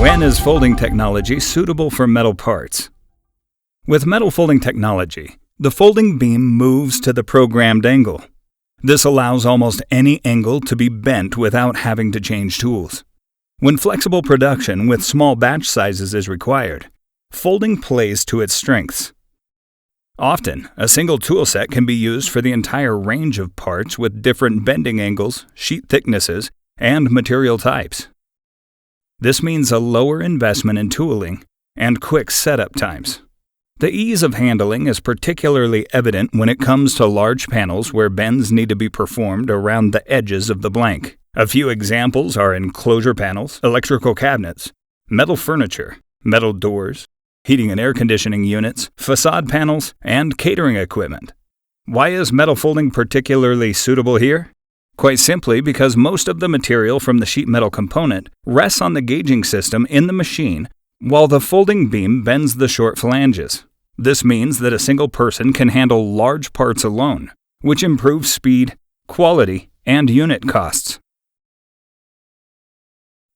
When is folding technology suitable for metal parts? With metal folding technology, the folding beam moves to the programmed angle. This allows almost any angle to be bent without having to change tools. When flexible production with small batch sizes is required, folding plays to its strengths. Often, a single tool set can be used for the entire range of parts with different bending angles, sheet thicknesses, and material types. This means a lower investment in tooling and quick setup times. The ease of handling is particularly evident when it comes to large panels where bends need to be performed around the edges of the blank. A few examples are enclosure panels, electrical cabinets, metal furniture, metal doors, heating and air conditioning units, facade panels, and catering equipment. Why is metal folding particularly suitable here? Quite simply because most of the material from the sheet metal component rests on the gauging system in the machine while the folding beam bends the short flanges. This means that a single person can handle large parts alone, which improves speed, quality, and unit costs.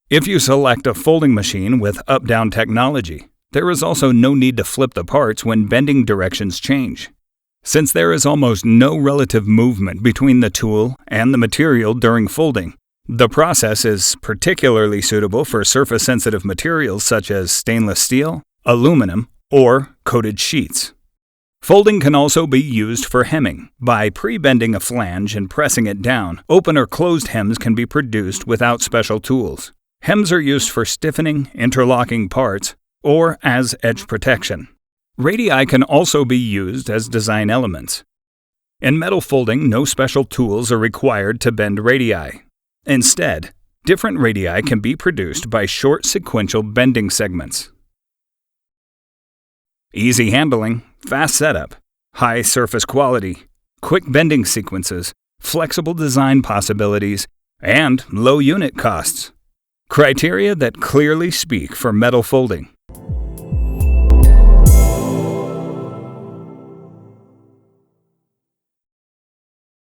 If you select a folding machine with up-down technology, there is also no need to flip the parts when bending directions change. Since there is almost no relative movement between the tool and the material during folding, the process is particularly suitable for surface-sensitive materials such as stainless steel, aluminum, or coated sheets. Folding can also be used for hemming. By pre-bending a flange and pressing it down, open or closed hems can be produced without special tools. Hems are used for stiffening, interlocking parts, or as edge protection. Radii can also be used as design elements. In metal folding, no special tools are required to bend radii. Instead, different radii can be produced by short sequential bending segments. Easy handling, fast setup, high surface quality, quick bending sequences, flexible design possibilities, and low unit costs. Criteria that clearly speak for metal folding.